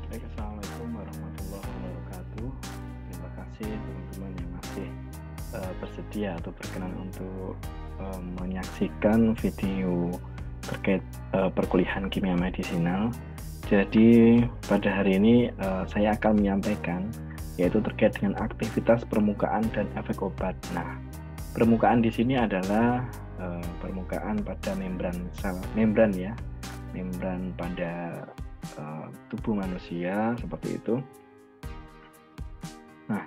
Baik, Assalamualaikum warahmatullahi wabarakatuh. Terima kasih teman-teman yang masih bersedia atau berkenan untuk menyaksikan video terkait perkuliahan kimia medisinal. Jadi pada hari ini saya akan menyampaikan yaitu terkait dengan aktivitas permukaan dan efek obat. Nah, permukaan di sini adalah permukaan pada membran sel, membran ya, membran pada tubuh manusia seperti itu. Nah,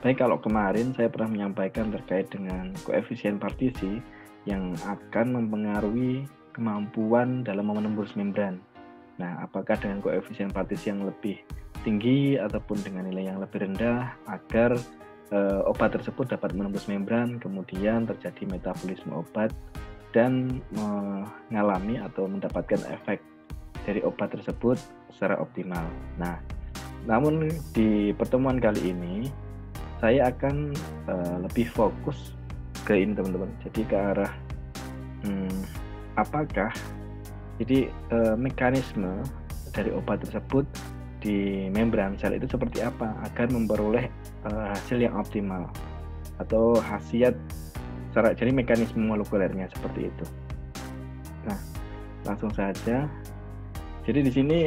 baik, kalau kemarin saya pernah menyampaikan terkait dengan koefisien partisi yang akan mempengaruhi kemampuan dalam menembus membran. Nah, apakah dengan koefisien partisi yang lebih tinggi ataupun dengan nilai yang lebih rendah agar obat tersebut dapat menembus membran, kemudian terjadi metabolisme obat dan mengalami atau mendapatkan efek dari obat tersebut secara optimal. Nah, namun di pertemuan kali ini saya akan lebih fokus ke ini teman-teman. Jadi ke arah apakah jadi mekanisme dari obat tersebut di membran sel itu seperti apa agar memperoleh hasil yang optimal atau khasiat secara, jadi mekanisme molekulernya seperti itu. Nah, langsung saja. Jadi di sini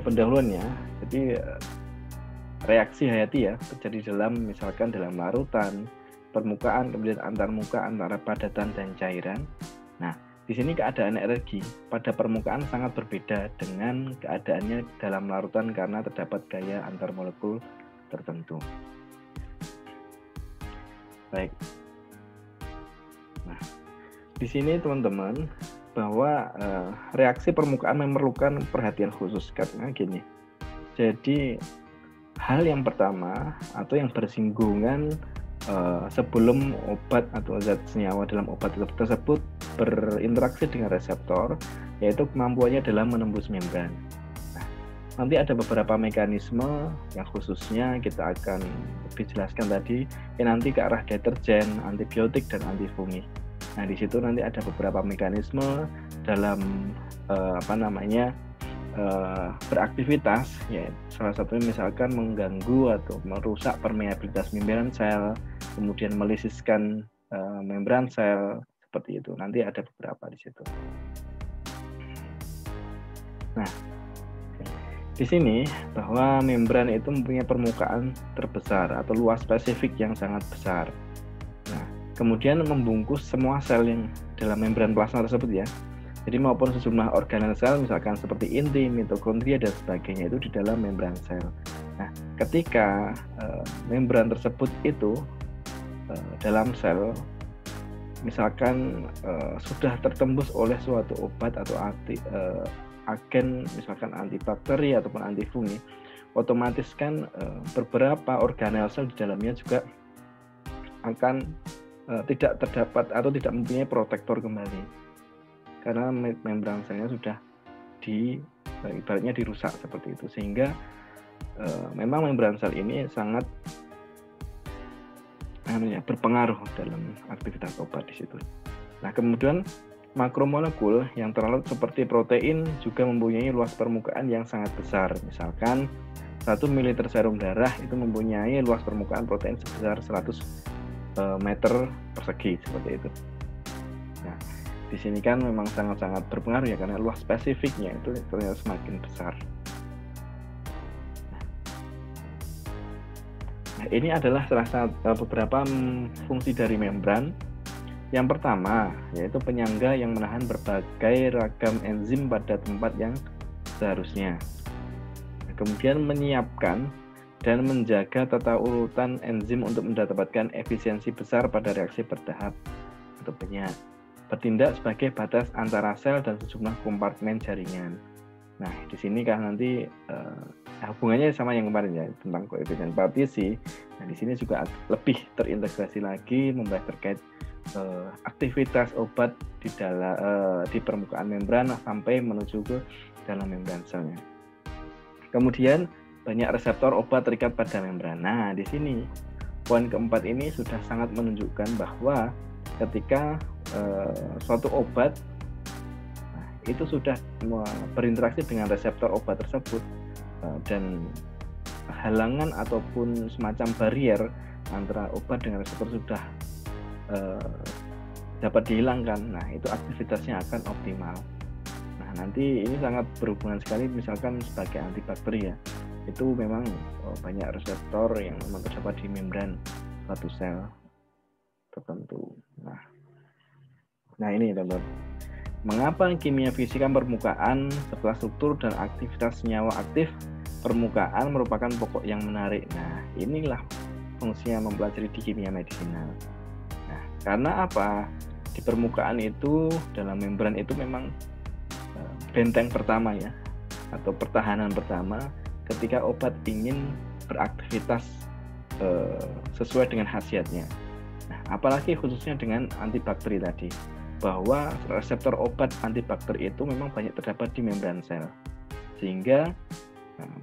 pendahuluannya, jadi reaksi hayati ya terjadi misalkan dalam larutan, permukaan, kemudian antar muka, antara padatan dan cairan. Nah, di sini keadaan energi pada permukaan sangat berbeda dengan keadaannya dalam larutan karena terdapat gaya antar molekul tertentu. Baik. Nah, di sini teman-teman bahwa reaksi permukaan memerlukan perhatian khusus karena gini. Jadi hal yang pertama atau yang bersinggungan sebelum obat atau zat senyawa dalam obat tersebut berinteraksi dengan reseptor, yaitu kemampuannya dalam menembus membran. Nah, nanti ada beberapa mekanisme yang khususnya kita akan lebih jelaskan tadi, nanti ke arah deterjen, antibiotik, dan antifungi. Nah, di situ nanti ada beberapa mekanisme dalam beraktivitas, ya salah satunya misalkan mengganggu atau merusak permeabilitas membran sel, kemudian melisiskan membran sel seperti itu. Nanti ada beberapa di situ. Nah, di sini bahwa membran itu mempunyai permukaan terbesar atau luas spesifik yang sangat besar. Nah, kemudian membungkus semua sel yang dalam membran plasma tersebut ya. Jadi maupun sejumlah organel sel misalkan seperti inti, mitokondria dan sebagainya itu di dalam membran sel. Nah, ketika membran tersebut itu dalam sel misalkan sudah tertembus oleh suatu obat atau agen misalkan antibakteri ataupun antifungi, otomatis kan beberapa organel sel di dalamnya juga akan tidak terdapat atau tidak mempunyai protektor kembali karena membran selnya sudah ibaratnya dirusak seperti itu, sehingga memang membran sel ini sangat berpengaruh dalam aktivitas obat di situ. Nah, kemudian makromolekul yang terlarut seperti protein juga mempunyai luas permukaan yang sangat besar. Misalkan 1 ml serum darah itu mempunyai luas permukaan protein sebesar 100 meter persegi seperti itu. Nah, di sini kan memang sangat-sangat berpengaruh ya karena luas spesifiknya itu ternyata semakin besar. Nah, ini adalah salah satu beberapa fungsi dari membran. Yang pertama yaitu penyangga yang menahan berbagai ragam enzim pada tempat yang seharusnya. Nah, kemudian menyiapkan dan menjaga tata urutan enzim untuk mendapatkan efisiensi besar pada reaksi bertahap atau penyat. Bertindak sebagai batas antara sel dan sejumlah kompartemen jaringan. Nah, di sini kan nanti hubungannya sama yang kemarin ya tentang koefisien partisi. Nah, di sini juga lebih terintegrasi lagi membahas terkait aktivitas obat di permukaan membran sampai menuju ke dalam membran selnya. Kemudian banyak reseptor obat terikat pada membran. Nah, di sini poin keempat ini sudah sangat menunjukkan bahwa ketika suatu obat itu sudah berinteraksi dengan reseptor obat tersebut, dan halangan ataupun semacam barrier antara obat dengan reseptor sudah dapat dihilangkan, nah itu aktivitasnya akan optimal. Nah nanti ini sangat berhubungan sekali misalkan sebagai antibakteri ya, itu memang banyak reseptor yang memang terdapat di membran suatu sel tertentu. Nah ini teman-teman, mengapa kimia fisika permukaan serta struktur dan aktivitas senyawa aktif permukaan merupakan pokok yang menarik. Nah inilah fungsinya mempelajari di kimia medisinal. Nah karena apa? Di permukaan itu, dalam membran itu memang benteng pertama ya, atau pertahanan pertama ketika obat ingin beraktivitas sesuai dengan khasiatnya. Nah, apalagi khususnya dengan antibakteri tadi, bahwa reseptor obat antibakteri itu memang banyak terdapat di membran sel, sehingga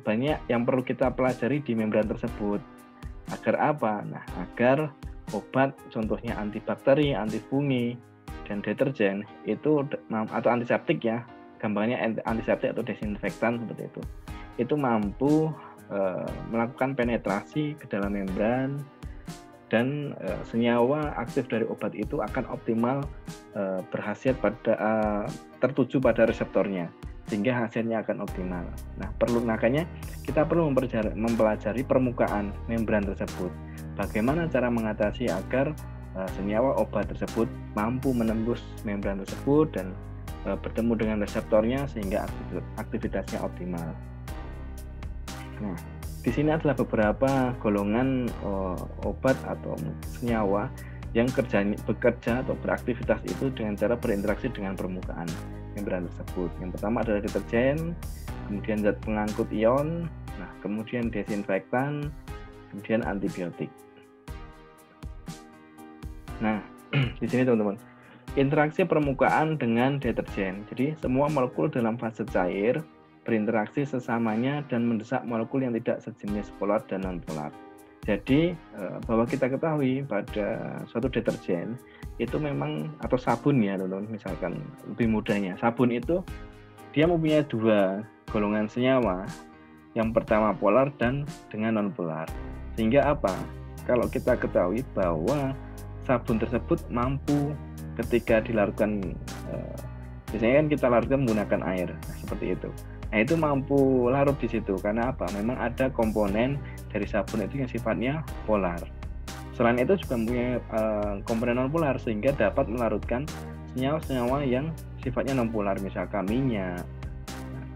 banyak yang perlu kita pelajari di membran tersebut. Agar apa? Nah, agar obat contohnya antibakteri, antifungi, dan deterjen itu atau antiseptik ya, gampangnya antiseptik atau desinfektan seperti itu mampu melakukan penetrasi ke dalam membran, dan senyawa aktif dari obat itu akan optimal berkhasiat pada tertuju pada reseptornya, sehingga hasilnya akan optimal. Nah, makanya kita perlu mempelajari permukaan membran tersebut. Bagaimana cara mengatasi agar senyawa obat tersebut mampu menembus membran tersebut dan bertemu dengan reseptornya sehingga aktivitasnya optimal. Nah, di sini adalah beberapa golongan obat atau senyawa yang bekerja atau beraktivitas itu dengan cara berinteraksi dengan permukaan membran tersebut. Yang pertama adalah deterjen, kemudian zat pengangkut ion, nah kemudian desinfektan, kemudian antibiotik. Nah, di sini teman-teman, interaksi permukaan dengan deterjen. Jadi semua molekul dalam fase cair berinteraksi sesamanya dan mendesak molekul yang tidak sejenis polar dan non-polar. Jadi bahwa kita ketahui pada suatu deterjen itu memang, atau sabun ya teman-teman, misalkan lebih mudahnya, sabun itu dia mempunyai dua golongan senyawa. Yang pertama polar dan dengan non-polar. Sehingga apa? Kalau kita ketahui bahwa sabun tersebut mampu ketika dilarutkan, biasanya kan kita larutkan menggunakan air, nah, seperti itu. Nah itu mampu larut di situ karena apa? Memang ada komponen dari sabun itu yang sifatnya polar. Selain itu juga mempunyai komponen non-polar sehingga dapat melarutkan senyawa-senyawa yang sifatnya non-polar, misalkan minyak,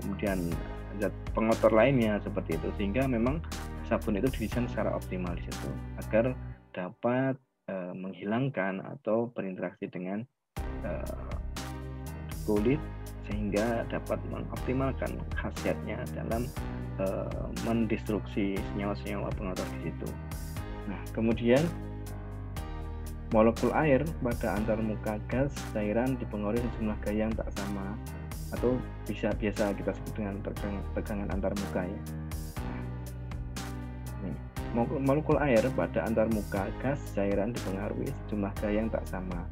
kemudian zat pengotor lainnya seperti itu, sehingga memang sabun itu didesain secara optimal di situ agar dapat menghilangkan atau berinteraksi dengan kulit sehingga dapat mengoptimalkan khasiatnya dalam mendestruksi senyawa-senyawa pengotor di situ. Nah, kemudian molekul air pada antarmuka gas cairan dipengaruhi sejumlah gaya yang tak sama, atau biasa kita sebut dengan tegangan antarmuka ya. Molekul air pada antarmuka gas cairan dipengaruhi sejumlah gaya yang tak sama,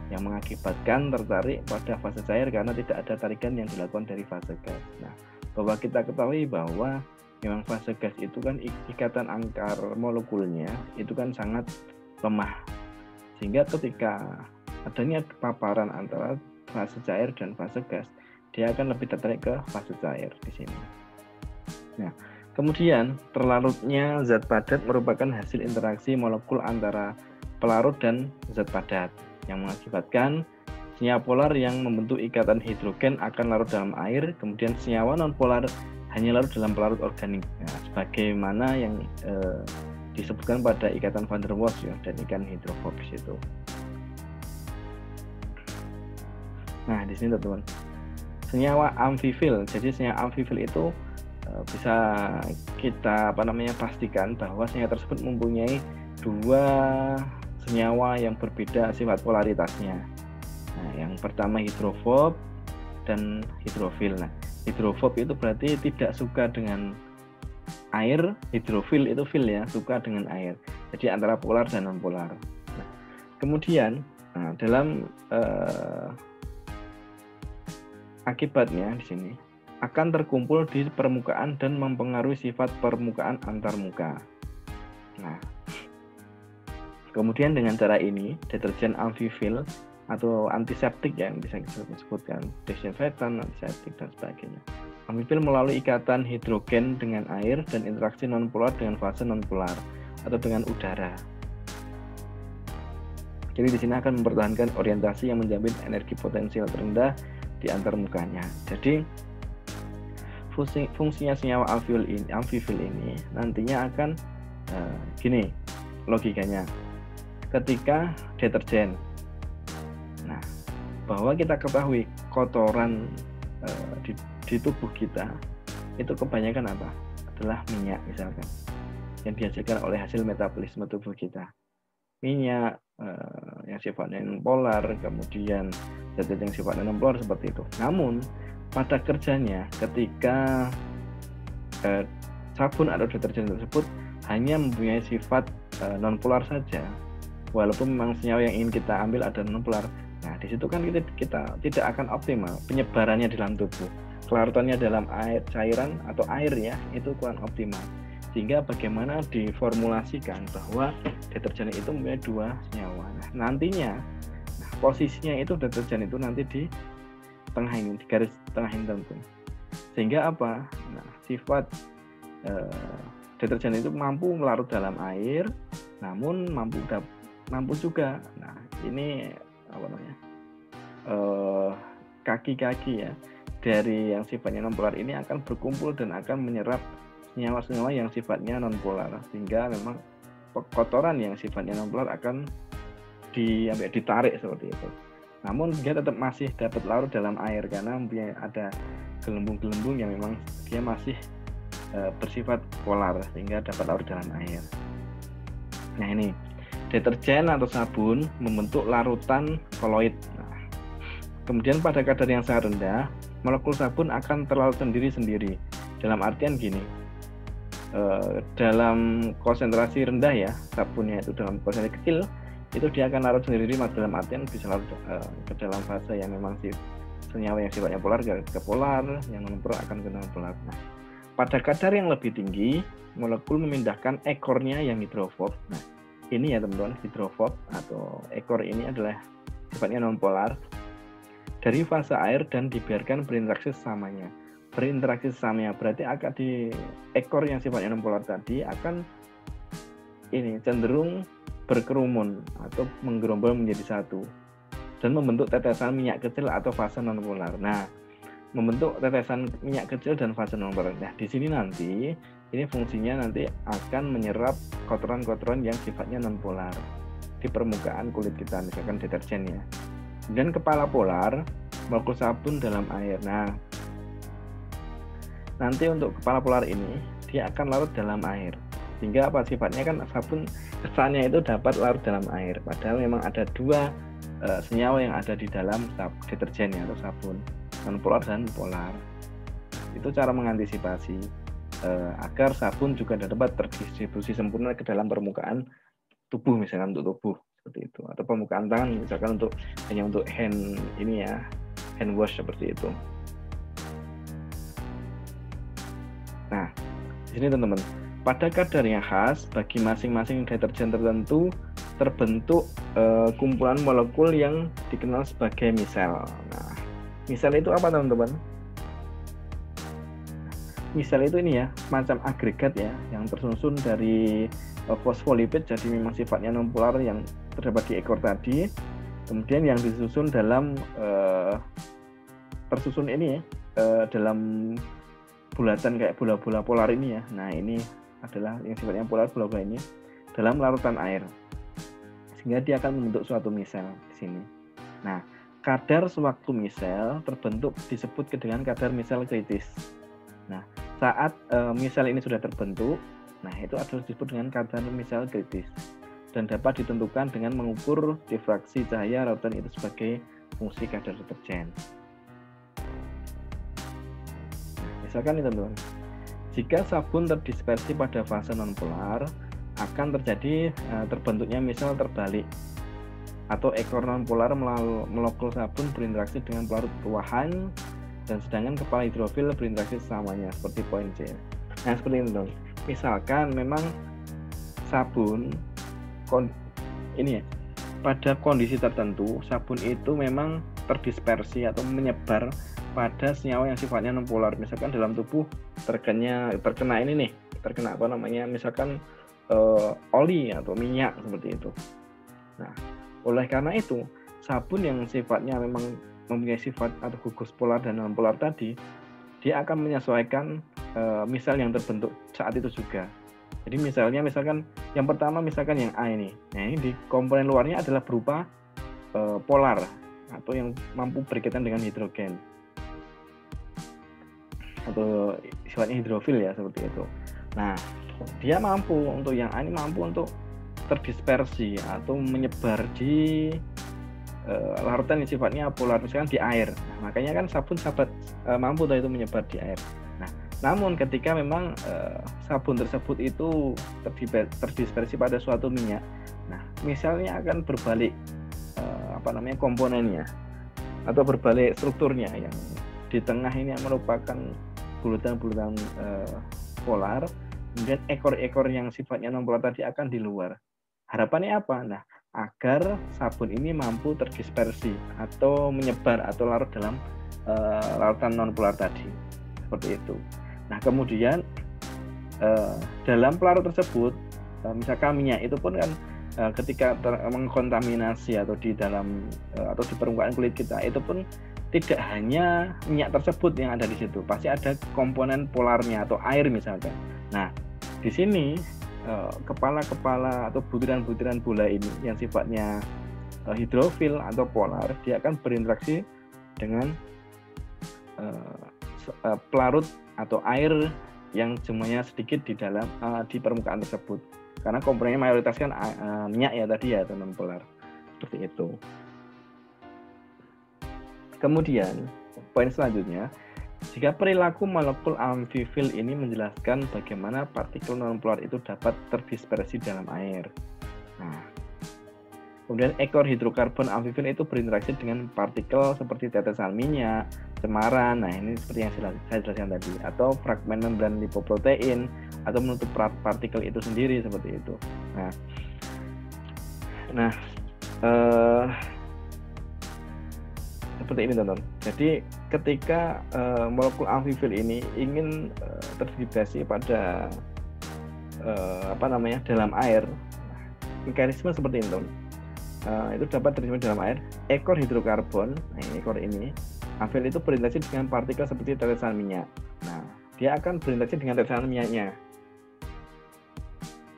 yang mengakibatkan tertarik pada fase cair karena tidak ada tarikan yang dilakukan dari fase gas. Nah, bahwa kita ketahui bahwa memang fase gas itu kan ikatan antar molekulnya itu kan sangat lemah, sehingga ketika adanya paparan antara fase cair dan fase gas, dia akan lebih tertarik ke fase cair di sini. Nah, kemudian terlarutnya zat padat merupakan hasil interaksi molekul antara pelarut dan zat padat yang mengakibatkan senyawa polar yang membentuk ikatan hidrogen akan larut dalam air, kemudian senyawa non-polar hanya larut dalam pelarut organik. Nah, sebagaimana yang disebutkan pada ikatan van der Waals ya, dan ikan hidrofobis itu. Nah, di sini teman-teman, senyawa amfifil. Jadi senyawa amfifil itu bisa kita pastikan bahwa senyawa tersebut mempunyai dua senyawa yang berbeda sifat polaritasnya. Nah, yang pertama hidrofob dan hidrofil. Nah, hidrofob itu berarti tidak suka dengan air, hidrofil itu fil ya, suka dengan air. Jadi antara polar dan non polar. Nah, kemudian dalam akibatnya di sini akan terkumpul di permukaan dan mempengaruhi sifat permukaan antarmuka. Nah, kemudian dengan cara ini, deterjen amfifil atau antiseptik yang bisa kita sebutkan, desinfektan, antiseptik, dan sebagainya. Amfifil melalui ikatan hidrogen dengan air dan interaksi nonpolar dengan fase nonpolar atau dengan udara. Jadi di sini akan mempertahankan orientasi yang menjamin energi potensial terendah di antarmukanya. Jadi fungsinya senyawa amfifil ini nantinya akan gini logikanya. Ketika deterjen, nah bahwa kita ketahui kotoran di tubuh kita itu kebanyakan apa? Adalah minyak misalkan yang dihasilkan oleh hasil metabolisme tubuh kita. Minyak yang sifatnya nonpolar, kemudian zat yang sifatnya nonpolar seperti itu. Namun pada kerjanya ketika sabun atau deterjen tersebut hanya mempunyai sifat nonpolar saja, walaupun memang senyawa yang ingin kita ambil ada nonpolar. Nah di situ kan kita tidak akan optimal penyebarannya di dalam tubuh, kelarutannya dalam air cairan atau air ya itu kurang optimal. Sehingga bagaimana diformulasikan bahwa deterjen itu mempunyai dua senyawa. Nah, nantinya posisinya itu deterjen itu nanti di tengah ini, di garis tengah ini tentu. Sehingga apa? Nah, sifat deterjen itu mampu melarut dalam air, namun mampu juga. Nah, ini apa namanya? Kaki-kaki ya dari yang sifatnya nonpolar ini akan berkumpul dan akan menyerap senyawa-senyawa yang sifatnya nonpolar, sehingga memang kotoran yang sifatnya nonpolar akan ditarik seperti itu. Namun dia tetap masih dapat larut dalam air karena ada gelembung-gelembung yang memang dia masih bersifat polar sehingga dapat larut dalam air. Nah ini deterjen atau sabun membentuk larutan koloid. Nah, kemudian pada kadar yang sangat rendah molekul sabun akan terlarut sendiri-sendiri. Dalam artian gini, dalam konsentrasi rendah ya sabunnya itu dalam konsentrasi kecil itu dia akan larut sendiri dalam artian bisa larut ke dalam fase yang memang senyawa yang sifatnya polar ke polar, yang non polar akan ke non polar. Nah, pada kadar yang lebih tinggi molekul memindahkan ekornya yang hidrofob. Nah ini ya teman-teman, hidrofob atau ekor ini adalah sifatnya non polar dari fase air dan dibiarkan berinteraksi sesamanya. Berinteraksi sesamanya berarti akan di ekor yang sifatnya nonpolar tadi akan ini cenderung berkerumun atau menggerombol menjadi satu dan membentuk tetesan minyak kecil atau fase nonpolar. Nah, membentuk tetesan minyak kecil dan fase nonpolar. Nah, di sini nanti ini fungsinya nanti akan menyerap kotoran-kotoran yang sifatnya nonpolar di permukaan kulit kita, misalkan deterjen ya. Kemudian kepala polar molekul sabun dalam air. Nah, nanti untuk kepala polar ini dia akan larut dalam air, sehingga apa sifatnya kan sabun kesannya itu dapat larut dalam air, padahal memang ada dua senyawa yang ada di dalam deterjen atau sabun, nonpolar dan polar. Itu cara mengantisipasi agar sabun juga dapat terdistribusi sempurna ke dalam permukaan tubuh, misalkan untuk tubuh seperti itu, atau permukaan tangan misalkan hanya untuk hand ini ya, hand wash seperti itu. Nah, di sini teman-teman, pada kadar yang khas bagi masing-masing deterjen tertentu terbentuk kumpulan molekul yang dikenal sebagai misel. Nah, misel itu apa teman-teman? Misel itu ini ya, semacam agregat ya, yang tersusun dari fosfolipid, jadi memang sifatnya nonpolar yang terdapat di ekor tadi. Kemudian yang disusun dalam tersusun ini ya, dalam bulatan kayak bola-bola polar ini ya. Nah ini adalah yang sifatnya polar, bola-bola ini dalam larutan air, sehingga dia akan membentuk suatu misel di sini. Nah, kadar sewaktu misel terbentuk disebut dengan kadar misel kritis. Nah, saat misel ini sudah terbentuk, nah itu adalah disebut dengan kadar misel kritis dan dapat ditentukan dengan mengukur difraksi cahaya larutan itu sebagai fungsi kadar deterjen. Misalkan ini teman-teman, jika sabun terdispersi pada fase nonpolar, akan terjadi terbentuknya misel terbalik atau ekor nonpolar molekul sabun berinteraksi dengan pelarut ruahan dan sedangkan kepala hidrofil berinteraksi sesamanya seperti poin C. Nah, seperti itu dong. Misalkan memang sabun ini ya, pada kondisi tertentu sabun itu memang terdispersi atau menyebar pada senyawa yang sifatnya nonpolar. Misalkan dalam tubuh terkena ini nih, terkena apa namanya, misalkan oli atau minyak seperti itu. Nah, oleh karena itu sabun yang sifatnya memang mempunyai sifat atau gugus polar dan nonpolar tadi, dia akan menyesuaikan misal yang terbentuk saat itu juga. Jadi misalkan yang pertama misalkan yang A ini, nah ini di komponen luarnya adalah berupa polar atau yang mampu berkaitan dengan hidrogen atau sifatnya hidrofil ya seperti itu. Nah, dia mampu untuk yang A ini mampu untuk terdispersi atau menyebar di larutan yang sifatnya polar, misalkan di air. Nah, makanya kan sabun mampu itu menyebar di air. Nah, namun ketika memang sabun tersebut itu terdispersi pada suatu minyak, nah misalnya akan berbalik komponennya atau berbalik strukturnya, yang di tengah ini yang merupakan bulutan-bulutan polar, kemudian ekor-ekor yang sifatnya non-polar tadi akan di luar. Harapannya apa? Nah, agar sabun ini mampu terdispersi atau menyebar atau larut dalam larutan non-polar tadi, seperti itu. Nah, kemudian dalam pelarut tersebut, misalkan minyak itu pun kan ketika mengkontaminasi atau di dalam atau di permukaan kulit kita, itu pun tidak hanya minyak tersebut yang ada di situ, pasti ada komponen polarnya atau air misalkan. Nah, di sini kepala-kepala atau butiran-butiran bola ini yang sifatnya hidrofil atau polar, dia akan berinteraksi dengan pelarut atau air yang jumlahnya sedikit di dalam di permukaan tersebut, karena komponennya mayoritas kan minyak ya tadi ya, non polar, seperti itu. Kemudian poin selanjutnya, jika perilaku molekul amfifil ini menjelaskan bagaimana partikel non-polar itu dapat terdispersi dalam air. Nah, kemudian ekor hidrokarbon amfifil itu berinteraksi dengan partikel seperti tetesan minyak, cemaran, nah ini seperti yang saya jelaskan tadi, atau fragmen membran lipoprotein, atau menutup partikel itu sendiri seperti itu. Nah, seperti ini teman-teman. Jadi ketika molekul amfifil ini ingin terdispersi pada dalam air, mekanisme seperti ini teman. Itu dapat terjadi dalam air. Ekor hidrokarbon, nah ini ekor ini, amfifil itu berinteraksi dengan partikel seperti tetesan minyak. Nah, dia akan berinteraksi dengan tetesan minyaknya.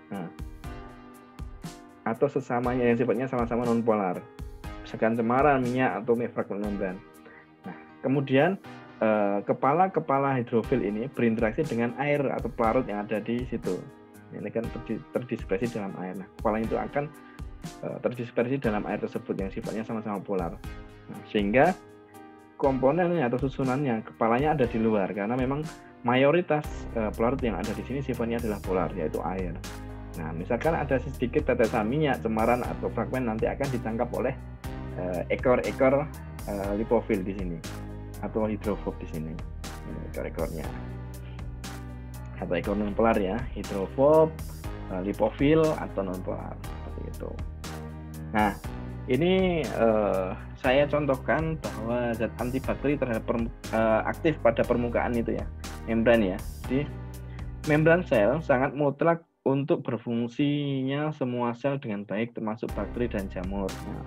Nah, atau sesamanya yang sifatnya sama-sama non-polar. Misalkan cemaran, minyak, atau fragmen membran. Nah, kemudian kepala-kepala hidrofil ini berinteraksi dengan air atau pelarut yang ada di situ. Ini kan terdispersi dalam air. Nah, kepala itu akan terdispersi dalam air tersebut yang sifatnya sama-sama polar. Nah, sehingga komponennya atau susunannya, kepalanya ada di luar, karena memang mayoritas pelarut yang ada di sini sifatnya adalah polar, yaitu air. Nah, misalkan ada sedikit tetesan minyak, cemaran, atau fragmen, nanti akan ditangkap oleh ekor-ekor lipofil di sini, atau hidrofob di sini. Ini ekor-ekornya, atau ekor non-polar ya, hidrofob, lipofil, atau non-polar, seperti itu. Nah, ini saya contohkan bahwa zat antibakteri terhadap aktif pada permukaan itu ya, membran ya. Jadi membran sel sangat mutlak untuk berfungsinya semua sel dengan baik, termasuk bakteri dan jamur. Nah,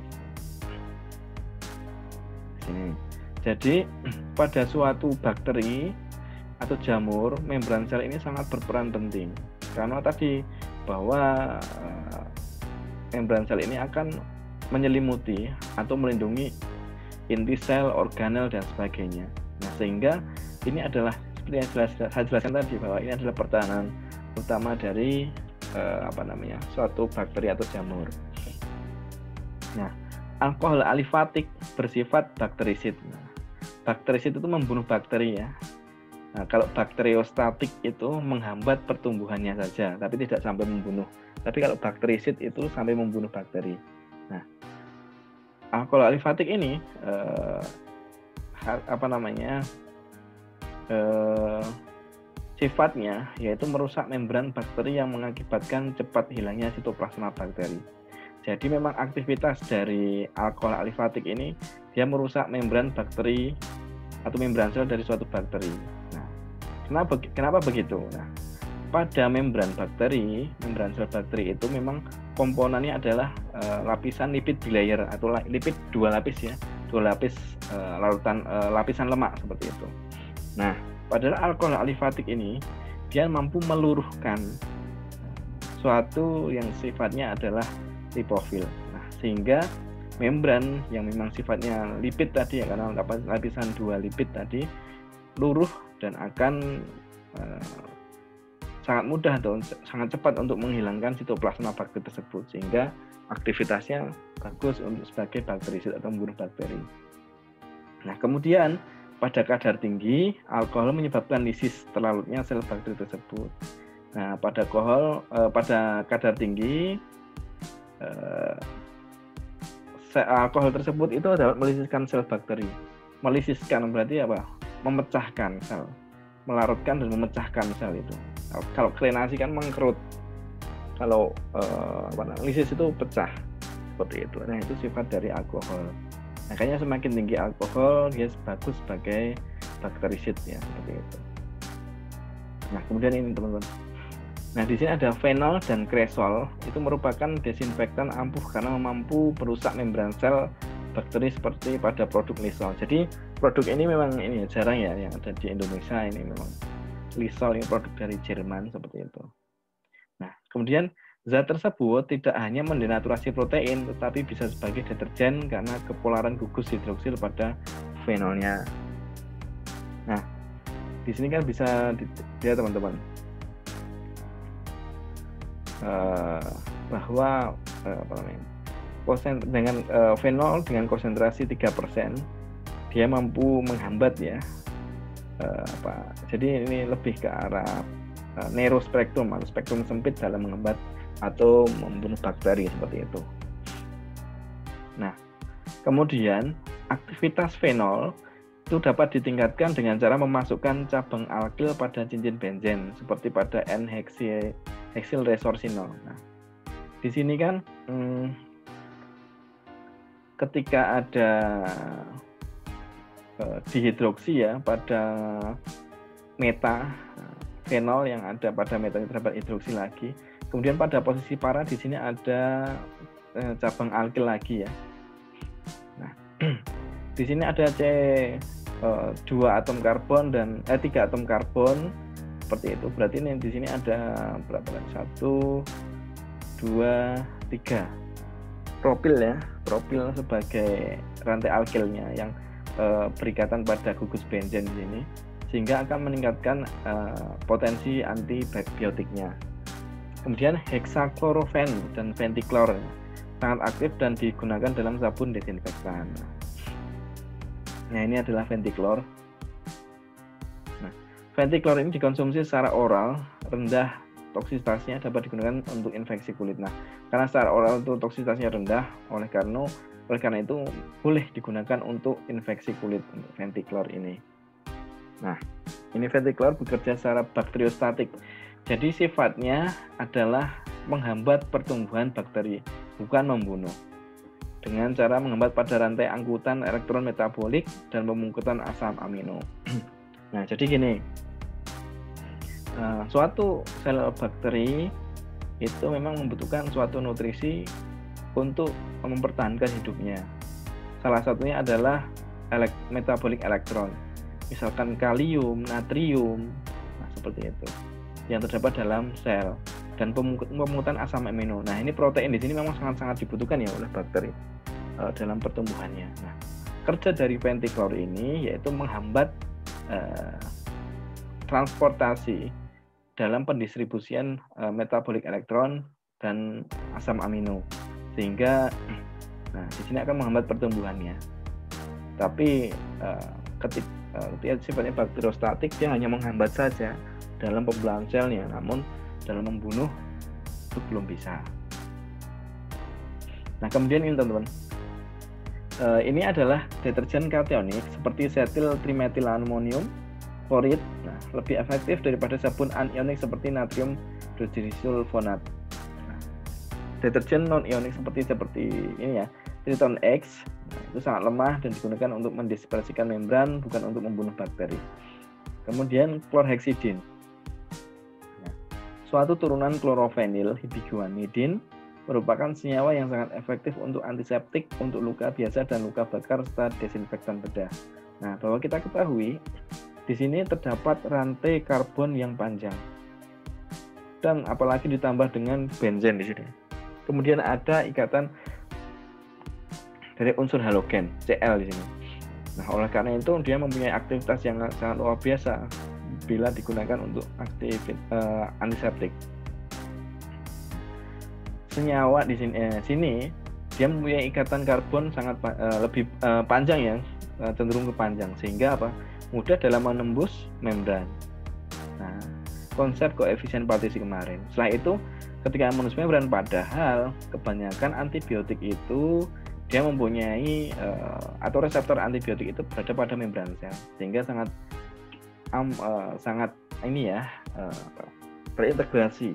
sini. Jadi pada suatu bakteri atau jamur, membran sel ini sangat berperan penting, karena tadi bahwa membran sel ini akan menyelimuti atau melindungi inti sel, organel, dan sebagainya. Nah, sehingga ini adalah seperti yang saya jelaskan tadi, bahwa ini adalah pertahanan utama dari suatu bakteri atau jamur. Nah, alkohol alifatik bersifat bakterisid. Nah, bakterisid itu membunuh bakteri ya. Nah, kalau bakteriostatik itu menghambat pertumbuhannya saja, tapi tidak sampai membunuh. Tapi kalau bakterisid itu sampai membunuh bakteri. Nah, alkohol alifatik ini sifatnya yaitu merusak membran bakteri yang mengakibatkan cepat hilangnya sitoplasma bakteri. Jadi memang aktivitas dari alkohol alifatik ini dia merusak membran bakteri atau membran sel dari suatu bakteri. Nah, kenapa begitu? Nah, pada membran sel bakteri itu memang komponennya adalah lapisan lipid bilayer atau lipid dua lapis lapisan lemak seperti itu. Nah, padahal alkohol alifatik ini dia mampu meluruhkan suatu yang sifatnya adalah lipofil. Nah, sehingga membran yang memang sifatnya lipid tadi ya, karena lapisan dua lipid tadi luruh dan akan sangat mudah atau sangat cepat untuk menghilangkan sitoplasma bakteri tersebut, sehingga aktivitasnya bagus untuk sebagai bakterisid atau membunuh bakteri. Nah, kemudian pada kadar tinggi, alkohol menyebabkan lisis terlarutnya sel bakteri tersebut. Nah, pada kadar tinggi, alkohol tersebut itu dapat melisiskan sel bakteri. Melisiskan berarti apa? Memecahkan sel, melarutkan dan memecahkan sel itu. Kalau klinasi kan mengkerut, kalau lisis itu pecah seperti itu. Nah, itu sifat dari alkohol. Makanya semakin tinggi alkohol dia bagus sebagai bakterisid ya, seperti itu. Nah, kemudian ini teman-teman. Nah, di sini ada fenol dan kresol, itu merupakan desinfektan ampuh karena mampu merusak membran sel bakteri seperti pada produk Lysol. Jadi produk ini memang ini jarang ya yang ada di Indonesia, ini memang Lysol ini produk dari Jerman seperti itu. Nah, kemudian zat tersebut tidak hanya mendenaturasi protein, tetapi bisa sebagai deterjen karena kepolaran gugus hidroksil pada fenolnya. Nah, di sini kan bisa dilihat teman-teman bahwa dengan fenol dengan konsentrasi 3%, dia mampu menghambat ya. Jadi ini lebih ke arah narrow spektrum atau spektrum sempit dalam menghambat atau membunuh bakteri seperti itu. Nah, kemudian aktivitas fenol itu dapat ditingkatkan dengan cara memasukkan cabang alkil pada cincin benzen seperti pada N-heksil resorsinol. Nah, di sini kan ketika ada dihidroksi ya pada fenol yang ada pada meta terdapat hidroksi lagi. Kemudian pada posisi para di sini ada cabang alkil lagi ya. Nah, di sini ada C2 atom karbon dan 3 atom karbon seperti itu. Berarti ini di sini ada berapa? 1, 2, 3 propil ya. Propil sebagai rantai alkilnya yang berikatan pada gugus benzen di sini, sehingga akan meningkatkan potensi antibiotiknya. Kemudian hexachlorofen dan ventiklor sangat aktif dan digunakan dalam sabun desinfektan. Nah, ini adalah ventiklor. Nah, ventiklor ini dikonsumsi secara oral, rendah toksisitasnya, dapat digunakan untuk infeksi kulit. Nah, karena secara oral itu toksisitasnya rendah, oleh karena itu boleh digunakan untuk infeksi kulit untuk ventiklor ini. Nah, ini ventiklor bekerja secara bakteriostatik. Jadi sifatnya adalah menghambat pertumbuhan bakteri, bukan membunuh. Dengan cara menghambat pada rantai angkutan elektron metabolik dan pemungkutan asam amino. Nah, jadi gini, suatu sel bakteri itu memang membutuhkan suatu nutrisi untuk mempertahankan hidupnya. Salah satunya adalah metabolik elektron, misalkan kalium, natrium, nah seperti itu, yang terdapat dalam sel, dan pemungutan asam amino. Nah, ini protein di sini memang sangat-sangat dibutuhkan ya oleh bakteri dalam pertumbuhannya. Nah, kerja dari ventiklor ini yaitu menghambat transportasi dalam pendistribusian metabolik elektron dan asam amino, sehingga di sini akan menghambat pertumbuhannya. Tapi ketika sifatnya bakteriostatik, dia hanya menghambat saja dalam pembelahan selnya, namun dalam membunuh itu belum bisa. Nah, kemudian ini teman-teman, ini adalah deterjen kationik seperti setil trimetilamonium, fosforit, nah, lebih efektif daripada sabun anionik seperti natrium hydrosulfonat. Nah, deterjen non ionik seperti ini ya, Triton X, nah, itu sangat lemah dan digunakan untuk mendispersikan membran, bukan untuk membunuh bakteri. Kemudian chlorhexidin, nah, suatu turunan klorofenil hibiguanidin, merupakan senyawa yang sangat efektif untuk antiseptik, untuk luka biasa dan luka bakar serta desinfektan bedah. Nah, bahwa kita ketahui di sini terdapat rantai karbon yang panjang, dan apalagi ditambah dengan benzen di sini. Kemudian ada ikatan dari unsur halogen Cl di sini. Nah, oleh karena itu dia mempunyai aktivitas yang sangat luar biasa bila digunakan untuk antiseptik. Senyawa di sini dia mempunyai ikatan karbon sangat lebih panjang ya, cenderung ke panjang, sehingga mudah dalam menembus membran. Nah, konsep koefisien partisi kemarin. Setelah itu, ketika menembus membran, padahal kebanyakan antibiotik itu dia mempunyai atau reseptor antibiotik itu berada pada membran sel, sehingga sangat terintegrasi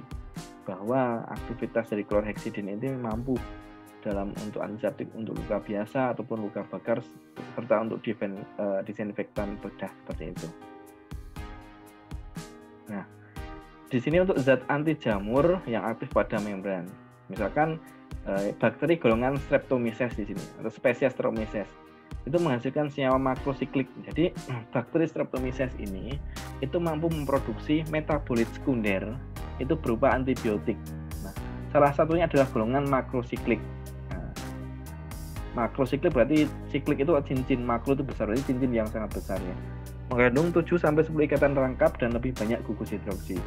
bahwa aktivitas dari chlorhexidin ini mampu dalam untuk antiseptik, untuk luka biasa ataupun luka bakar, serta untuk disinfektan bedah seperti itu. Nah, di sini untuk zat anti jamur yang aktif pada membran, misalkan bakteri golongan Streptomyces di sini atau spesies Streptomyces itu menghasilkan senyawa makrosiklik. Jadi bakteri Streptomyces ini itu mampu memproduksi metabolit sekunder itu berupa antibiotik. Nah, salah satunya adalah golongan makrosiklik. Makrosiklik berarti siklik itu cincin, makro itu besar, berarti cincin yang sangat besar ya. Mengandung 7-10 ikatan rangkap dan lebih banyak gugus hidroksi.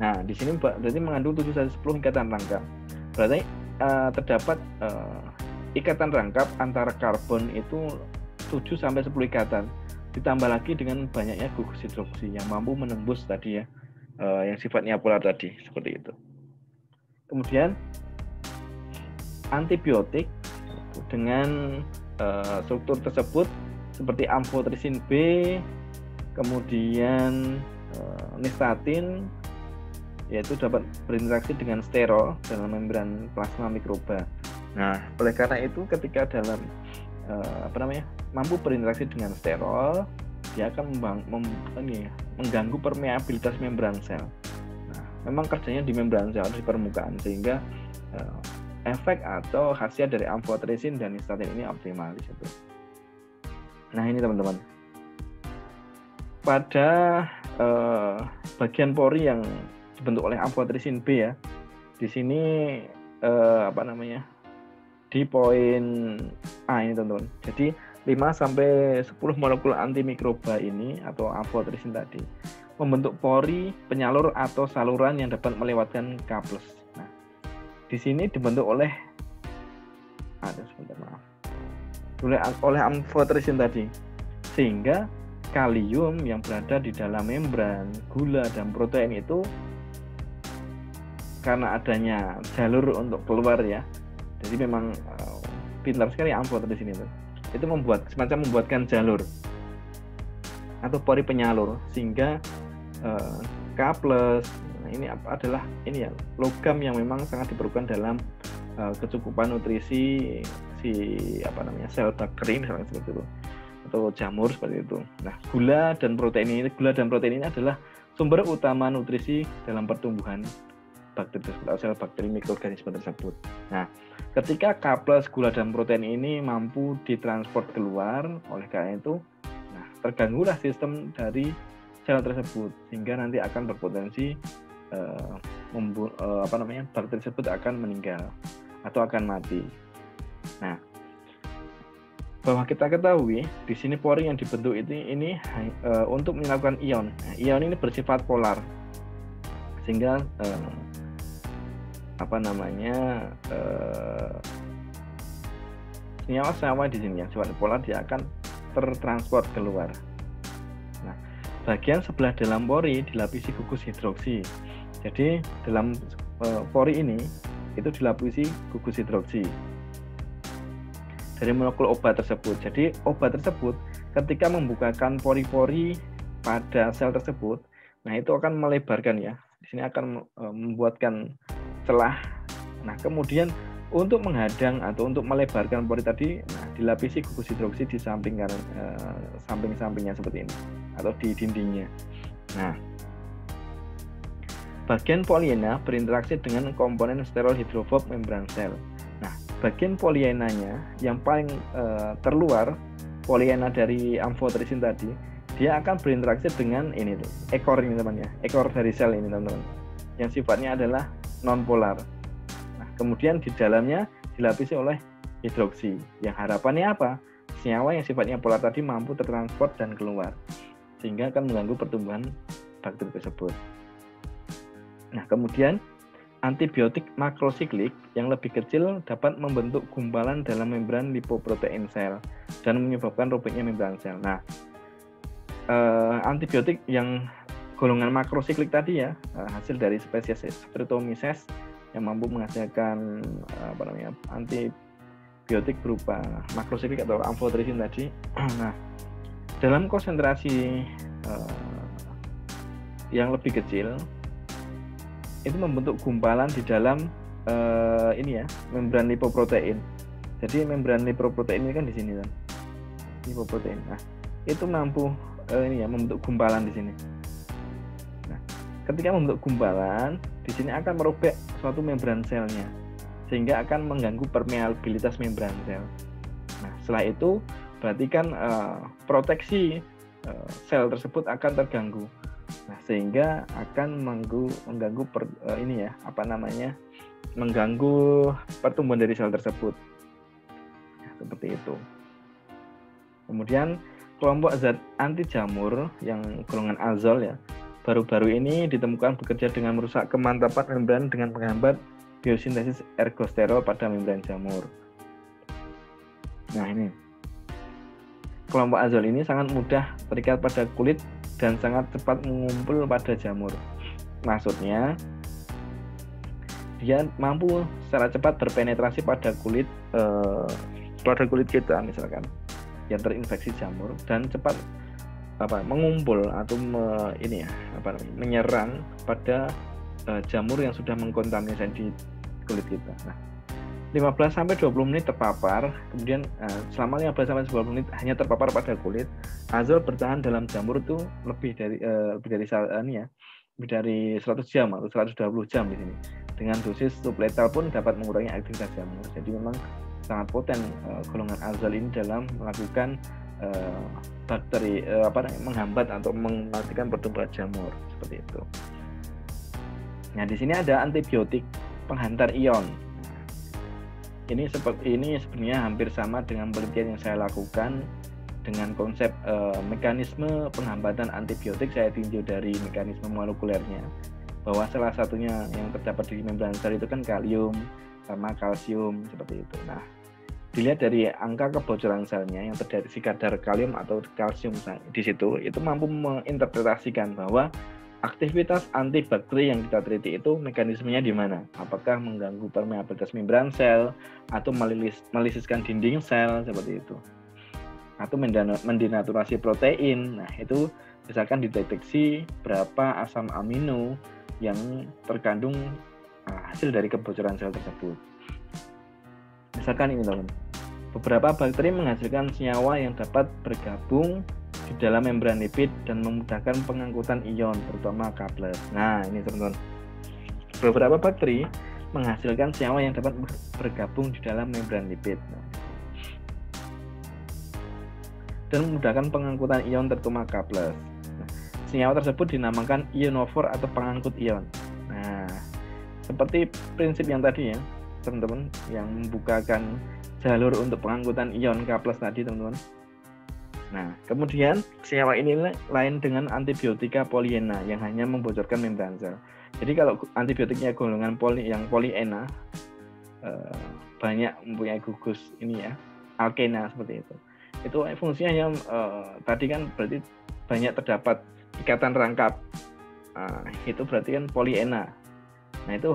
Nah, di sini berarti mengandung 7-10 ikatan rangkap. Berarti terdapat ikatan rangkap antara karbon itu 7-10 ikatan. Ditambah lagi dengan banyaknya gugus hidroksi yang mampu menembus tadi ya, yang sifatnya polar tadi, seperti itu. Kemudian antibiotik dengan struktur tersebut seperti amfoterisin B, kemudian nystatin, yaitu dapat berinteraksi dengan sterol dalam membran plasma mikroba. Nah, oleh karena itu ketika dalam mampu berinteraksi dengan sterol, dia akan mengganggu permeabilitas membran sel. Nah, memang kerjanya di membran sel, di permukaan, sehingga efek atau khasiat dari amfoterisin dan nystatin ini optimal di situ. Nah, ini teman-teman. Pada bagian pori yang dibentuk oleh amfoterisin B ya, di sini di poin A ini teman-teman. Jadi 5-10 molekul antimikroba ini atau amfoterisin tadi membentuk pori penyalur atau saluran yang dapat melewatkan K+. Nah, di sini dibentuk oleh oleh amfoterisin tadi, sehingga kalium yang berada di dalam membran, gula dan protein itu karena adanya jalur untuk keluar ya, jadi memang pintar sekali amfoterisin itu membuatkan jalur atau pori penyalur, sehingga K+, ini adalah logam yang memang sangat diperlukan dalam kecukupan nutrisi sel bakteri misalnya seperti itu, atau jamur seperti itu. Nah, gula dan protein ini adalah sumber utama nutrisi dalam pertumbuhan bakteri tersebut atau sel bakteri mikroorganisme tersebut. Nah, ketika K+, gula dan protein ini mampu ditransport keluar, oleh karena itu terganggulah sistem dari sel tersebut, sehingga nanti akan berpotensi bakteri tersebut akan meninggal atau akan mati. Nah, bahwa kita ketahui di sini pori yang dibentuk ini untuk menyebabkan ion. Nah, ion ini bersifat polar, sehingga senyawa-senyawa di sini yang sifat polar dia akan tertransport keluar. Nah, bagian sebelah dalam pori dilapisi gugus hidroksi. Jadi dalam pori ini itu dilapisi gugus hidroksi dari molekul obat tersebut. Jadi obat tersebut ketika membukakan pori-pori pada sel tersebut, nah itu akan melebarkan ya. Di sini akan membuatkan celah. Nah, kemudian untuk menghadang atau untuk melebarkan pori tadi, nah dilapisi gugus hidroksi di samping kanan, samping-sampingnya seperti ini atau di dindingnya. Nah, bagian polyena berinteraksi dengan komponen sterol hidrofob membran sel. Nah, bagian polyenanya yang paling terluar, polyena dari amfoterisin tadi, dia akan berinteraksi dengan ini tuh, ekor ini teman-teman ya, ekor dari sel ini teman-teman, yang sifatnya adalah non-polar. Nah, kemudian di dalamnya dilapisi oleh hidroksi, yang harapannya apa? Senyawa yang sifatnya polar tadi mampu tertransport dan keluar, sehingga akan mengganggu pertumbuhan bakteri tersebut. Nah, kemudian antibiotik makrosiklik yang lebih kecil dapat membentuk gumpalan dalam membran lipoprotein sel dan menyebabkan robeknya membran sel. Nah, antibiotik yang golongan makrosiklik tadi ya, hasil dari spesies Streptomyces yang mampu menghasilkan antibiotik berupa makrosiklik atau amfoterisin tadi. Nah, dalam konsentrasi yang lebih kecil itu membentuk gumpalan di dalam ini ya, membran lipoprotein. Jadi membran lipoprotein ini kan di sini kan, lipoprotein. Nah, itu mampu ini ya, membentuk gumpalan di sini. Nah, ketika membentuk gumpalan, di sini akan merobek suatu membran selnya, sehingga akan mengganggu permeabilitas membran sel. Nah, setelah itu berarti kan proteksi sel tersebut akan terganggu. Nah, sehingga akan mengganggu mengganggu pertumbuhan dari sel tersebut. Nah, seperti itu. Kemudian kelompok zat anti jamur yang golongan azol ya, baru-baru ini ditemukan bekerja dengan merusak kemantapan membran dengan menghambat biosintesis ergosterol pada membran jamur. Nah, ini kelompok azol ini sangat mudah terikat pada kulit dan sangat cepat mengumpul pada jamur. Maksudnya, dia mampu secara cepat berpenetrasi pada kulit kita misalkan yang terinfeksi jamur, dan cepat mengumpul atau menyerang pada jamur yang sudah mengkontaminasi di kulit kita. Nah, 15-20 menit terpapar, kemudian selama 15-20 menit hanya terpapar pada kulit, azol bertahan dalam jamur itu lebih dari 100 jam atau 120 jam di sini. Dengan dosis subletal pun dapat mengurangi aktivitas jamur. Jadi memang sangat poten golongan azol ini dalam melakukan menghambat atau mematikan pertumbuhan jamur seperti itu. Nah, di sini ada antibiotik penghantar ion. Ini sebenarnya hampir sama dengan penelitian yang saya lakukan dengan konsep mekanisme penghambatan antibiotik. Saya tinjau dari mekanisme molekulernya, bahwa salah satunya yang terdapat di membran sel itu kan kalium sama kalsium seperti itu. Nah, dilihat dari angka kebocoran selnya yang terjadi di kadar kalium atau kalsium di situ, itu mampu menginterpretasikan bahwa aktivitas antibakteri yang kita teliti itu mekanismenya di mana? Apakah mengganggu permeabilitas membran sel atau melisiskan dinding sel seperti itu, atau mendenaturasi protein. Nah, itu misalkan dideteksi berapa asam amino yang terkandung hasil dari kebocoran sel tersebut. Misalkan ini teman, beberapa bakteri menghasilkan senyawa yang dapat bergabung di dalam membran lipid dan memudahkan pengangkutan ion, terutama K+. Nah, ini teman-teman, beberapa bakteri menghasilkan senyawa yang dapat bergabung di dalam membran lipid dan memudahkan pengangkutan ion, terutama K+. Nah, senyawa tersebut dinamakan ionofor atau pengangkut ion. Nah, seperti prinsip yang tadi ya, teman-teman, yang membukakan jalur untuk pengangkutan ion K+ tadi, teman-teman. Nah, kemudian senyawa ini lain dengan antibiotika polyena yang hanya membocorkan membran sel. Jadi kalau antibiotiknya golongan polyena, banyak mempunyai gugus ini ya, alkena seperti itu. Itu fungsinya hanya tadi kan berarti banyak terdapat ikatan rangkap. Itu berarti kan polyena. Nah, itu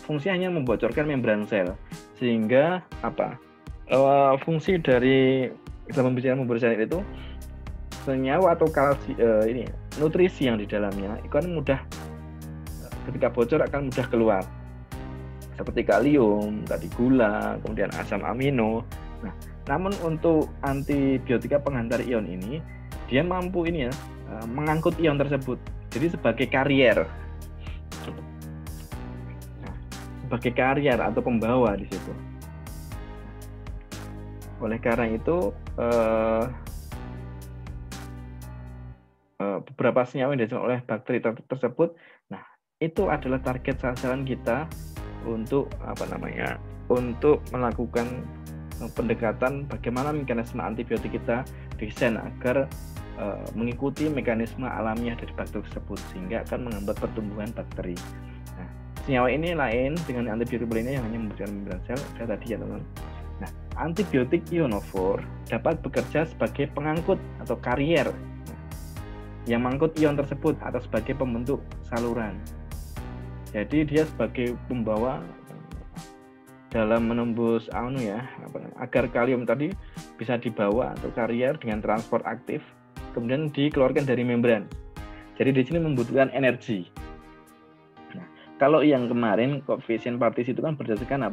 fungsinya hanya membocorkan membran sel, sehingga fungsi dari dalam pembicaraan memberi sel itu senyawa atau nutrisi yang di dalamnya itu kan mudah, ketika bocor akan mudah keluar, seperti kalium, tadi gula, kemudian asam amino. Nah, namun untuk antibiotika penghantar ion ini dia mampu mengangkut ion tersebut, jadi sebagai karier. Nah, sebagai karier atau pembawa di situ. Oleh karena itu beberapa senyawa yang dihasilkan oleh bakteri tersebut, nah itu adalah target sasaran kita untuk untuk melakukan pendekatan bagaimana mekanisme antibiotik kita desain agar mengikuti mekanisme alamiah dari bakteri tersebut, sehingga akan menghambat pertumbuhan bakteri. Nah, senyawa ini lain dengan antibiotik lainnya yang hanya memberikan membran sel, tadi ya teman. Nah, antibiotik ionofor dapat bekerja sebagai pengangkut atau karier yang mengangkut ion tersebut atau sebagai pembentuk saluran. Jadi dia sebagai pembawa dalam menembus agar kalium tadi bisa dibawa atau karier dengan transport aktif, kemudian dikeluarkan dari membran. Jadi di sini membutuhkan energi. Nah, kalau yang kemarin koefisien partisi itu kan berdasarkan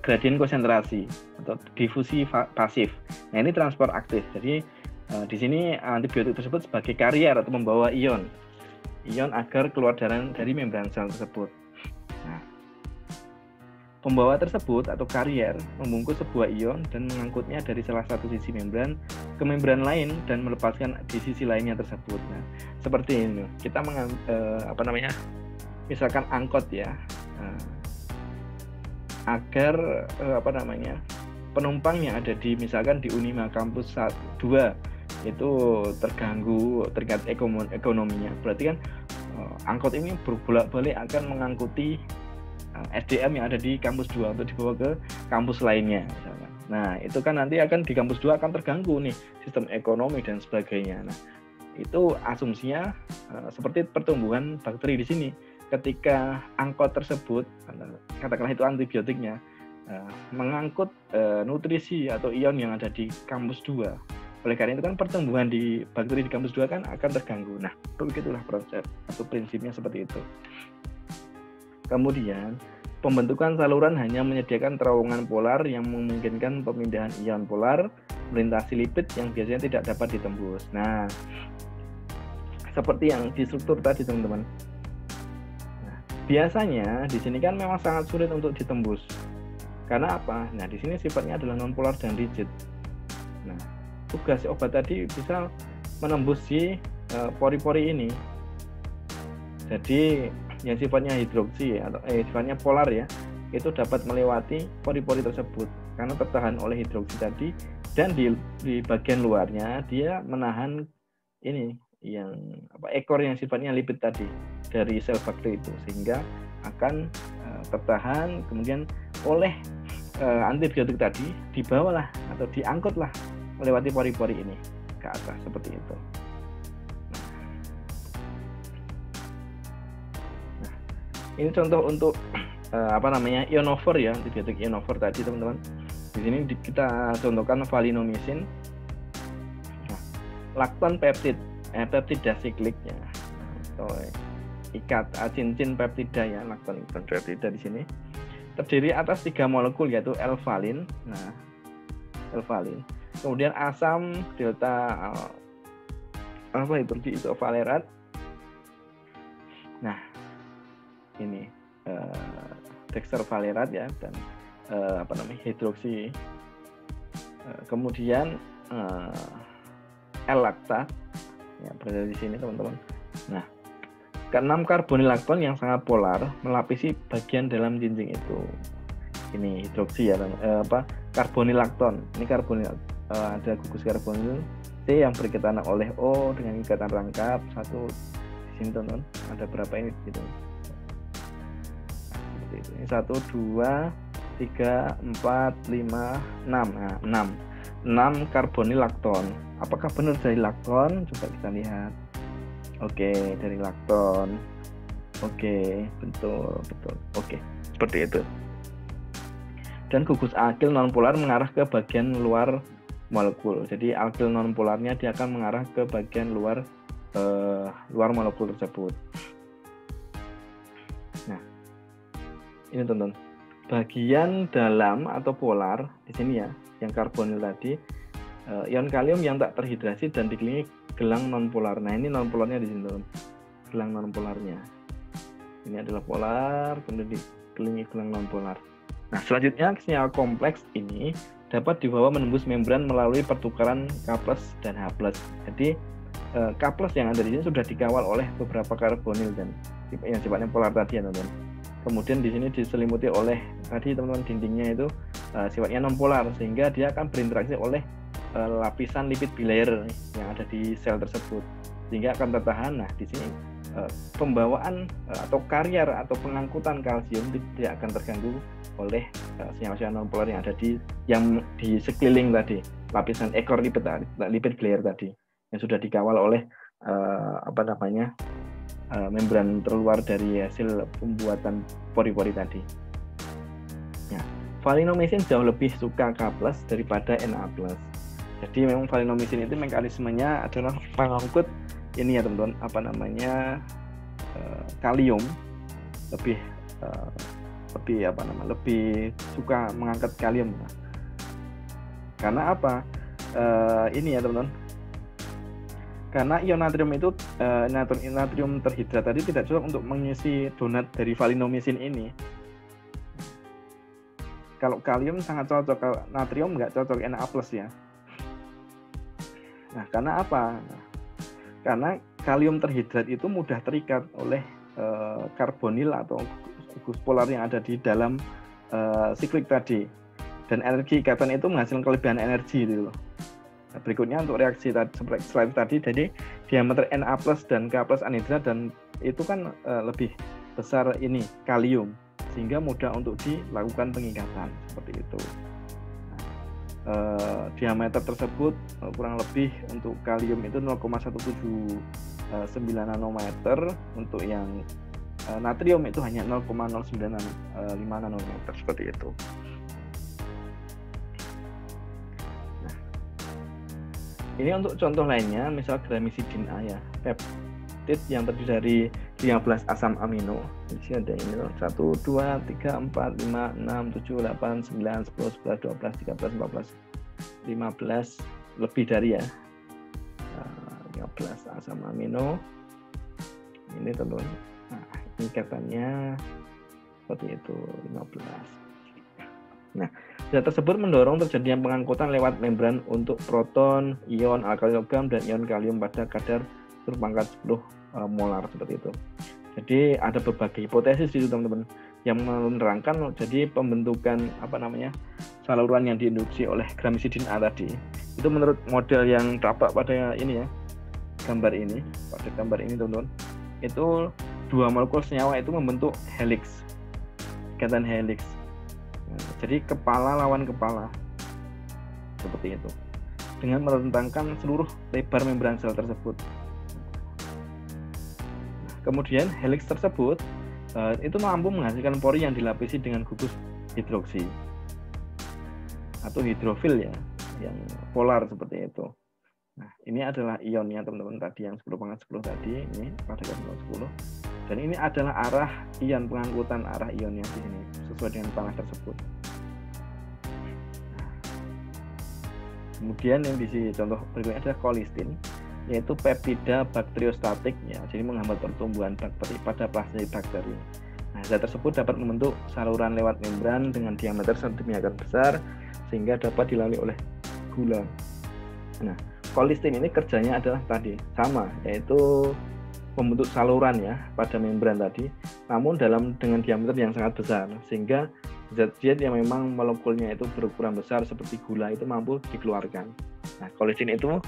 gradien konsentrasi atau difusi pasif. Nah, ini transport aktif. Jadi di sini antibiotik tersebut sebagai karier atau membawa ion agar keluar dari membran sel tersebut. Nah, pembawa tersebut atau karier membungkus sebuah ion dan mengangkutnya dari salah satu sisi membran ke membran lain dan melepaskan di sisi lainnya tersebut. Nah, seperti ini kita misalkan angkot ya, agar penumpang yang ada misalkan di Unima kampus 2 itu terganggu terkait ekonominya, berarti kan angkot ini berbolak-balik akan mengangkuti SDM yang ada di kampus 2 untuk dibawa ke kampus lainnya misalkan. Nah, itu kan nanti akan di kampus 2 akan terganggu nih sistem ekonomi dan sebagainya. Nah, itu asumsinya seperti pertumbuhan bakteri di sini. Ketika angkot tersebut, katakanlah itu antibiotiknya, mengangkut nutrisi atau ion yang ada di kampus 2. Oleh karena itu kan pertumbuhan di bakteri di kampus 2 kan akan terganggu. Nah, begitulah proses atau prinsipnya seperti itu. Kemudian, pembentukan saluran hanya menyediakan terowongan polar yang memungkinkan pemindahan ion polar melintasi lipid yang biasanya tidak dapat ditembus. Nah, seperti yang di struktur tadi teman-teman. Nah, biasanya di sini kan memang sangat sulit untuk ditembus. Karena apa? Nah, di sini sifatnya adalah non-polar dan rigid. Nah, tugas obat tadi bisa menembus si pori-pori ini. Jadi yang sifatnya hidroksi atau sifatnya polar ya, itu dapat melewati pori-pori tersebut karena tertahan oleh hidroksi tadi, dan di bagian luarnya dia menahan ekor yang sifatnya lipid tadi dari sel bakteri itu, sehingga akan tertahan, kemudian oleh antibiotik tadi dibawalah atau diangkutlah melewati pori-pori ini ke atas seperti itu. Nah, ini contoh untuk ionofor ya, antibiotik ionofor tadi teman-teman. Di sini kita contohkan valinomycin, lakton peptida sikliknya atau ikat cincin peptida ya, lakton peptida di sini terdiri atas 3 molekul yaitu L-valin. Nah, L-valin. Kemudian asam delta isovalerat. Nah, ini dextrvalerat ya, dan hidroksi. Kemudian L-laktat ya, berada di sini teman-teman. Nah, ke-6 karbonilakton yang sangat polar melapisi bagian dalam jinjing itu. Ini hidroksi ya, karbonilakton. Ini ada gugus karbonil C yang berikatan oleh O dengan ikatan rangkap satu di sini teman-teman. Ada berapa ini gitu. Nah, seperti itu. Ini 1 2 3 4 5 6. Nah, 6 karbonilakton. Apakah benar dari lakton? Coba kita lihat. Oke, dari lakton. Oke, betul. Oke, seperti itu. Dan gugus akil non polar mengarah ke bagian luar molekul. Jadi alkil nonpolarnya dia akan mengarah ke bagian luar molekul tersebut. Nah, ini teman-teman. Bagian dalam atau polar di sini ya, yang karbonil tadi, ion kalium yang tak terhidrasi dan dikelilingi gelang nonpolar. Nah, ini nonpolarnya di sini teman. Gelang nonpolarnya. Ini adalah polar, kemudian dikelilingi gelang nonpolar. Nah, selanjutnya senyawa kompleks ini dapat dibawa menembus membran melalui pertukaran K+ dan H+. Jadi K+ yang ada di sini sudah dikawal oleh beberapa karbonil dan yang sifatnya polar tadi ya teman-teman. Kemudian di sini diselimuti oleh tadi teman-teman dindingnya itu sifatnya nonpolar sehingga dia akan berinteraksi oleh lapisan lipid bilayer yang ada di sel tersebut sehingga akan tertahan. Nah, di sini pembawaan atau karier atau pengangkutan kalsium tidak akan terganggu oleh senyawa-senyawa nonpolar yang ada di sekeliling tadi lapisan ekor lipid bilayer tadi yang sudah dikawal oleh membran terluar dari hasil pembuatan pori-pori tadi. Ya, valinomisin jauh lebih suka K+ daripada Na+. Jadi memang valinomisin itu mekanismenya adalah mengangkut ini ya teman-teman, kalium lebih suka mengangkat kalium. Karena apa? Ini ya teman-teman. Karena ion natrium itu natrium terhidrat tadi tidak cocok untuk mengisi donat dari valinomisin ini. Kalau kalium sangat cocok, kalau natrium nggak cocok, Na+ ya. Nah, karena apa? Karena kalium terhidrat itu mudah terikat oleh karbonil atau gugus polar yang ada di dalam siklik tadi, dan energi ikatan itu menghasilkan kelebihan energi gitu loh. Nah, berikutnya untuk reaksi seperti slide tadi, jadi diameter Na+ dan K+ anhidrat dan itu kan lebih besar ini kalium sehingga mudah untuk dilakukan pengikatan seperti itu. Diameter tersebut kurang lebih untuk kalium itu 0,179 nanometer, untuk yang natrium itu hanya 0,095 nanometer seperti itu. Nah, ini untuk contoh lainnya, misal gramisidin A ya, peptid yang terdiri dari 15 asam amino. Di sini ada ini 1, 2, 3, 4, 5, 6, 7, 8, 9, 10, 11, 12, 13, 14, 15 lebih dari ya. 15 asam amino. Ini teman-teman. Nah, ikatannya seperti itu 15. Nah, zat tersebut mendorong terjadinya pengangkutan lewat membran untuk proton, ion alkali logam dan ion kalium pada kadar 10⁻10 molar seperti itu. Jadi ada berbagai hipotesis itu teman-teman yang menerangkan jadi pembentukan saluran yang diinduksi oleh gramisidin A tadi. Itu menurut model yang tampak pada ini ya, gambar ini teman-teman. Itu dua molekul senyawa itu membentuk helix, ikatan helix. Nah, jadi kepala lawan kepala seperti itu dengan merentangkan seluruh lebar membran sel tersebut. Kemudian helix tersebut itu mampu menghasilkan pori yang dilapisi dengan gugus hidroksi atau hidrofil ya, yang polar seperti itu. Nah, ini adalah ionnya teman-teman tadi yang 10⁻10 tadi, ini pada 10. Dan ini adalah arah ion, pengangkutan arah ionnya di sini sesuai dengan panah tersebut. Nah, kemudian yang di sini contoh berikutnya adalah kolistin, yaitu peptida bakteriostatik ya, jadi menghambat pertumbuhan bakteri pada plasmid bakteri. Nah, zat tersebut dapat membentuk saluran lewat membran dengan diameter sedemikian besar sehingga dapat dilalui oleh gula. Nah, kolistin ini kerjanya adalah tadi sama, yaitu membentuk saluran ya pada membran tadi, namun dengan diameter yang sangat besar sehingga zat-zat yang memang molekulnya itu berukuran besar seperti gula itu mampu dikeluarkan. Nah, kolistin itu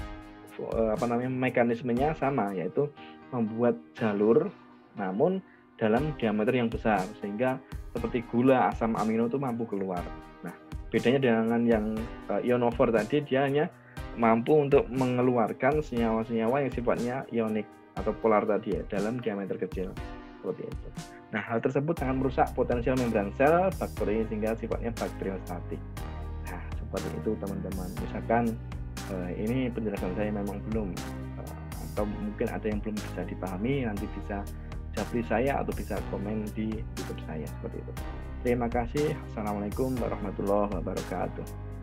mekanismenya sama, yaitu membuat jalur namun dalam diameter yang besar sehingga seperti gula, asam amino itu mampu keluar. Nah, bedanya dengan yang ionofor tadi, dia hanya mampu untuk mengeluarkan senyawa-senyawa yang sifatnya ionik atau polar tadi ya dalam diameter kecil seperti itu. Nah, hal tersebut sangat merusak potensial membran sel bakteri sehingga sifatnya bakteriostatik. Nah, seperti itu teman-teman. Misalkan ini penjelasan saya memang belum atau mungkin ada yang belum bisa dipahami, nanti bisa japri saya atau bisa komen di YouTube saya seperti itu. Terima kasih. Assalamualaikum warahmatullahi wabarakatuh.